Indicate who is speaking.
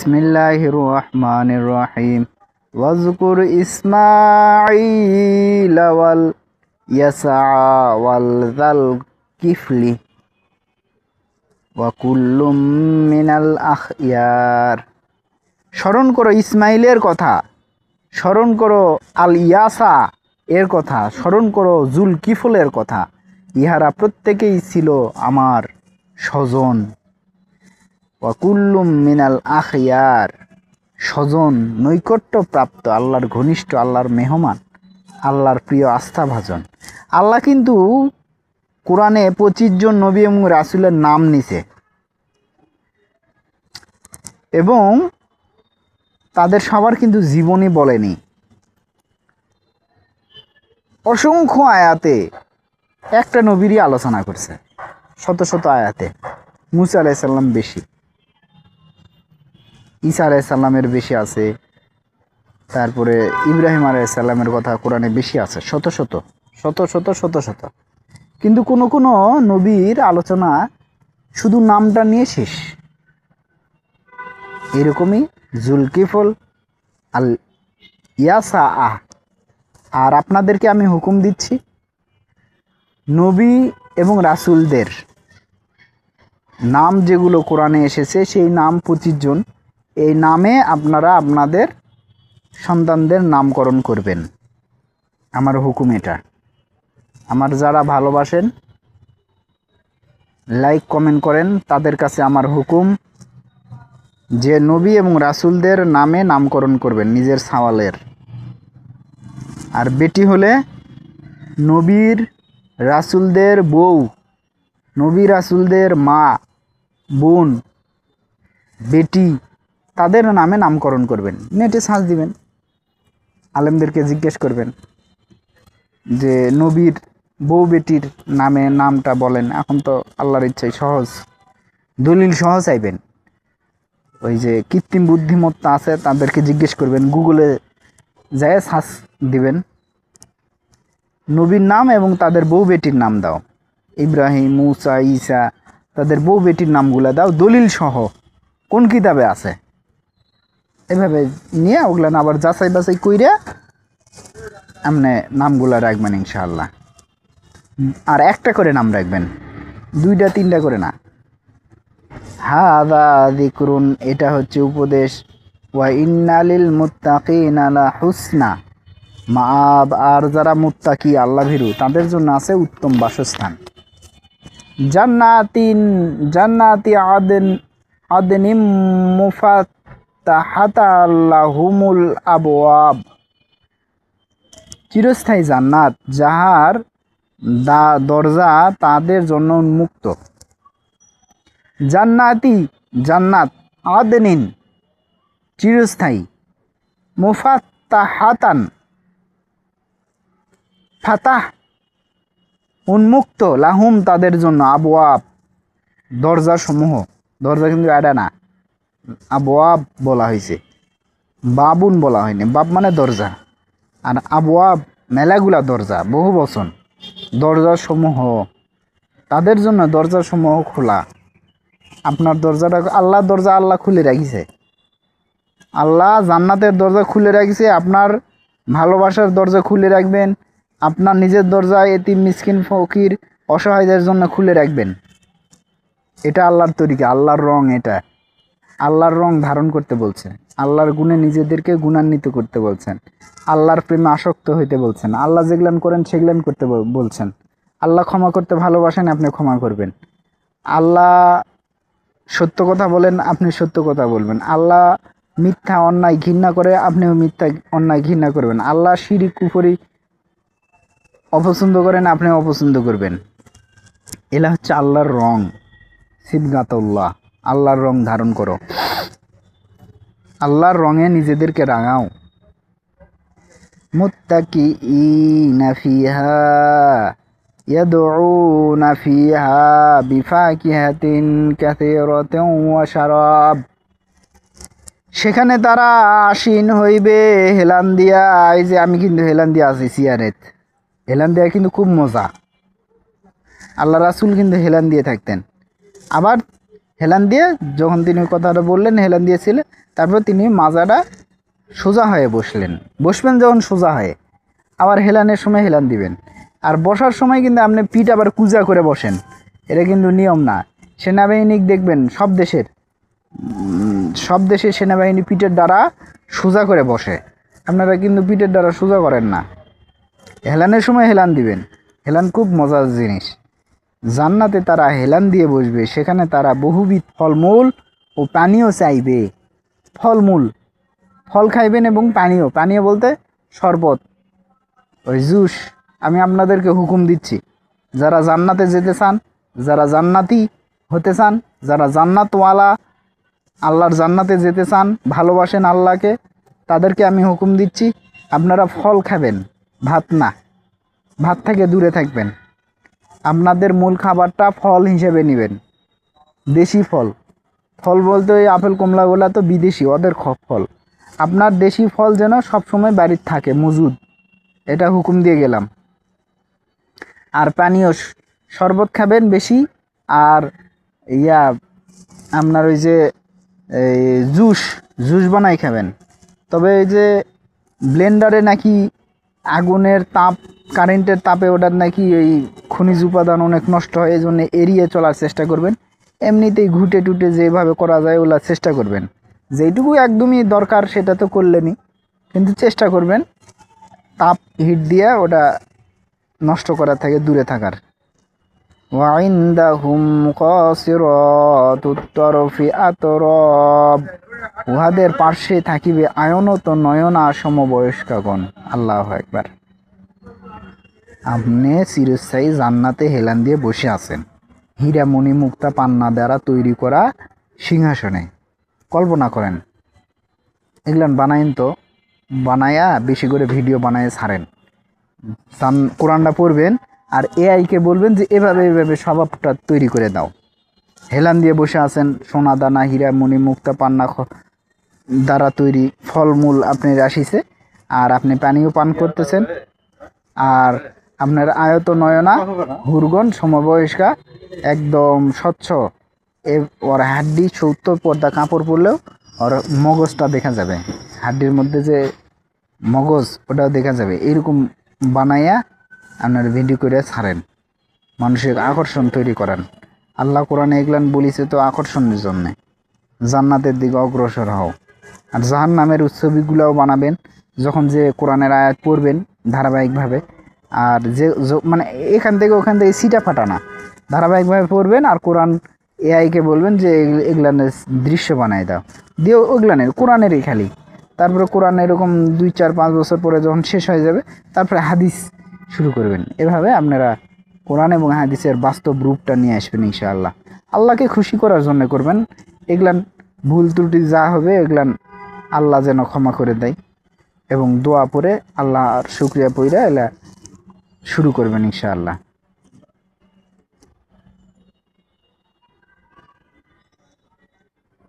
Speaker 1: বিসমিল্লাহির রহমানির রহিম ওয়াজকুর ইসমাঈল ওয়াল ইয়াসা ওয়াল যাল কিফলি ওয়া কুল্লুম মিনাল আখইয়ার। স্মরণ করো ইসমাইলের কথা, স্মরণ করো আল ইয়াসা এর কথা, স্মরণ করো জুল কিফলের কথা। ইহারা প্রত্যেকেই ছিল আমার স্বজন। ওয়া কুল্লুম মিনাল আখইয়ার, স্বজন, নৈকট্যপ্রাপ্ত, আল্লাহর ঘনিষ্ঠ, আল্লাহর মেহমান, আল্লাহর প্রিয় আস্থাভাজন। আল্লাহ কিন্তু কোরআনে 25 জন নবী এবং রাসূলের নাম নিছে এবং তাদের সবার কিন্তু জীবনী বলেনি। অসংখ্য আয়াতে একটা নবীরই আলোচনা করছে, শত শত আয়াতে। মুসা আলাইহিস সালাম বেশি, ঈসা আলাইহিস সালামের বেশি আছে, তারপরে ইব্রাহিম আলাইহিস সালামের কথা কোরআনে বেশি আছে, শত শত শত শত শত শত। কিন্তু কোনো কোনো নবীর আলোচনা শুধু নামটা নিয়ে শেষ। এরকমই জুলকিফল আল ইয়াসা। আর আপনাদেরকে আমি হুকুম দিচ্ছি, নবী এবং রাসূলদের নাম যেগুলো কোরআনে এসেছে সেই নাম 25 জন। এই নামে আপনারা আপনাদের সন্তানদের নামকরণ করবেন। আমার হুকুম এটা। আমার যারা ভালোবাসেন, লাইক কমেন্ট করেন, তাদের কাছে আমার হুকুম যে নবী এবং রাসূলদের নামে নামকরণ করবেন নিজের সাওয়ালের। আর বেটি হলে নবীর রাসূলদের বউ, নবী রাসূলদের মা, বোন, বেটি, তাদের নামে নামকরণ করবেন। নেটে সার্চ দিবেন, আলেমদেরকে জিজ্ঞেস করবেন যে নবীর বউ বেটির নামে নামটা বলেন। এখন তো আল্লাহর ইচ্ছায় সহজ, দলিল সহ চাইবেন। ওই যে কৃত্রিম বুদ্ধিমত্তা আছে তাদেরকে জিজ্ঞেস করবেন, গুগলে যায় সার্চ দিবেন, নবীর নাম এবং তাদের বউ বেটির নাম দাও, ইব্রাহিম, মুসা, ঈসা, তাদের বউ বেটির নামগুলো দাও দলিল সহ, কোন কিতাবে আছে। এভাবে নিয়ে ওগুলা আবার যাচাই বাছাই কইরা আপনি নামগুলা রাখবেন ইনশাআল্লাহ। আর একটা করে নাম রাখবেন, 2টা 3টা করে না। হাযা যিকরুন, এটা হচ্ছে উপদেশ। ওয়া ইন্নালিল মুত্তাকিনা লা হুসনা মাআব, আর যারা মুত্তাকি আল্লাহ ভীরু তাদের জন্য আছে উত্তম বাসস্থান। জান্নাতি আদনিম মুফাত্তাহাতা লাহুমুল আবওয়াব, চিরস্থায়ী জান্নাত যাহার দরজা তাদের জন্য উন্মুক্ত। জান্নাত আদনিন, চিরস্থায়ী, মুফাত্তাহাতান, ফাতাহ, উন্মুক্ত, লাহুম তাদের জন্য, আবওয়াব দরজা সমূহ। দরজা কিন্তু এটা না, আবওয়াব বলা হয়েছে, বাবুন বলা হয়নি। বাব মানে দরজা, আর আবওয়াব মেলাগুলা দরজা, বহু বচন। দরজা সমূহ তাদের জন্য, দরজা সমূহ খোলা। আপনার দরজাটা, আল্লাহর দরজা আল্লাহ খুলে রাখিছে। আল্লাহ জান্নাতের দরজা খুলে রাখিছে, আপনার ভালোবাসার দরজা খুলে রাখবেন। আপনার নিজের দরজা এতিম, মিসকিন, ফকির, অসহায়দের জন্য খুলে রাখবেন। এটা আল্লাহর তরিকা, আল্লাহর রং। এটা আল্লাহর রং ধারণ করতে বলছে, আল্লাহর গুণে নিজেদেরকে গুণান্বিত করতে বলছেন, আল্লাহর প্রেমে আসক্ত হইতে বলছেন। আল্লাহ যেগুলান করেন সেগুলান করতে বলছেন। আল্লাহ ক্ষমা করতে ভালোবাসেন, আপনি ক্ষমা করবেন। আল্লাহ সত্য কথা বলেন, আপনি সত্য কথা বলবেন। আল্লাহ মিথ্যা অন্যায় ঘৃণা করে, আপনিও মিথ্যা অন্যায় ঘৃণা করবেন। আল্লাহ শিরক কুফরি অপছন্দ করেন, আপনি অপছন্দ করবেন। এলা হচ্ছে আল্লাহর রং। সিবগাতুল্লাহ, আল্লাহর রং ধারণ করো, আল্লাহর রঙে নিজেদেরকে রাঙাও। মুত্তাকিইনা ফিহা ইয়াদউনা ফিহা বিফাকিহাতিন কাসীরাতিন ওয়া শারাব, সেখানে তারা আসীন হইবে হেলান দিয়া। এই যে আমি কিন্তু হেলান দিয়া আছি সিয়ারেত, হেলান দেওয়া কিন্তু খুব মজা। আল্লাহ রাসূল কিন্তু হেলান দিয়ে থাকতেন। আবার হেলান দিয়ে যখন তিনি কথাটা বললেন, হেলান দিয়েছিলেন, তারপর তিনি মাজাটা সোজা হয়ে বসবেন যখন সোজা হয়ে, আবার হেলানের সময় হেলান দিবেন। আর বসার সময় কিন্তু আপনি পিঠ আবার কুজা করে বসেন, এটা কিন্তু নিয়ম না। সেনাবাহিনী দেখবেন সব দেশে সেনাবাহিনী পিঠের দ্বারা সোজা করে বসে, আপনারা কিন্তু পিঠের দ্বারা সোজা করেন না। হেলানের সময় হেলান দিবেন, হেলান খুব মজার জিনিস। জান্নাতে তারা হেলান দিয়ে বসবে, সেখানে তারা বহুবিধ ফলমূল ও পানীয় চাইবে। ফল খাইবেন এবং পানীয় বলতে শরবত, ওই জুস। আমি আপনাদেরকে হুকুম দিচ্ছি, যারা জান্নাতে যেতে চান, যারা জান্নাতি হতে চান, যারা জান্নাতওয়ালা, আল্লাহর জান্নাতে যেতে চান, ভালোবাসেন আল্লাহকে, তাদেরকে আমি হুকুম দিচ্ছি আপনারা ফল খাবেন, ভাত না। ভাত থেকে দূরে থাকবেন। আপনাদের মূল খাবারটা ফল হিসেবে নেবেন, দেশি ফল। ফল বলতে ওই আপেল কমলাগুলা তো বিদেশি, ওদের ফল। আপনার দেশি ফল যেন সবসময় বাড়ির থাকে মজুদ, এটা হুকুম দিয়ে গেলাম। আর পানীয় শরবত খাবেন বেশি। আর আপনার ওই যে এই জুস বানাই খাবেন। তবে এই যে ব্লেন্ডারে নাকি আগুনের তাপ, কারেন্টের তাপে ওটার নাকি ওই খনিজ উপাদান অনেক নষ্ট হয়, এই জন্য এড়িয়ে চলার চেষ্টা করবেন। এমনিতেই ঘুটে টুটে যেভাবে করা যায় ওগুলা চেষ্টা করবেন। যেইটুকু একদমই দরকার সেটা তো করলেনই, কিন্তু চেষ্টা করবেন তাপ হিট দিয়ে ওটা নষ্ট করার থেকে দূরে থাকার। ওয়াইন্দাহুম কাসিরাতুত তরফি আতরাব, উহাদের পার্শ্বে থাকিবে আয়নত নয়না সমবয়স্কাগণ। আল্লাহু আকবার। আপনি চিরস্থায়ী জান্নাতে হেলান দিয়ে বসে আছেন, হীরা মণি মুক্তা পান্না দ্বারা তৈরি করা সিংহাসনে। কল্পনা করেন, এগুলান বানাইন তো, বানায়া বেশি করে ভিডিও বানায় ছাড়েন। কোরআনটা পড়বেন আর এআইকে বলবেন যে এভাবে স্বভাবটা তৈরি করে দাও। হেলান দিয়ে বসে আছেন, সোনা দানা হীরা মণি মুক্তা পান্না দ্বারা তৈরি ফলমূল আপনার আসিছে, আর আপনি পানিও পান করতেছেন। আর আপনার আয়ত নয়না হুরগণ সমবয়স্কা, একদম স্বচ্ছ। ওর হাড্ডি 70 পর্দা কাপড় পরলেও ওর মগজটা দেখা যাবে, হাড্ডির মধ্যে যে মগজ ওটাও দেখা যাবে। এরকম বানাইয়া আপনার ভিডিও করে ছাড়েন, মানুষের আকর্ষণ তৈরি করেন। আল্লাহ কোরআনে এগুলান বলিছে তো আকর্ষণের জন্যে, জান্নাতের দিকে অগ্রসর হও। আর জাহান্নামের ছবিগুলাও বানাবেন যখন যে কোরআনের আয়াত পড়বেন ধারাবাহিকভাবে। আর যে মানে এখান থেকে ওখান থেকে সিটা ফাটা না, ধারাবাহিকভাবে পড়বেন। আর কোরআন এআইকে বলবেন যে এগুলানের দৃশ্য বানাই দাও, দিয়ে ওগুলানের কোরআনেরই খালি। তারপরে কোরআন এরকম 2, 4, 5 বছর পরে যখন শেষ হয়ে যাবে, তারপরে হাদিস শুরু করবেন। এভাবে আপনারা কোরআন এবং হাদিসের বাস্তব রূপটা নিয়ে আসবেন ইনশাআল্লাহ। আল্লাহকে খুশি করার জন্য করবেন। এগুলান ভুল ত্রুটি যা হবে এগুলান আল্লাহ যেন ক্ষমা করে দেয়, এবং দোয়া পড়ে আল্লাহর শুকরিয়া পইরা এলা শুরু করবেন ইনশাআল্লাহ।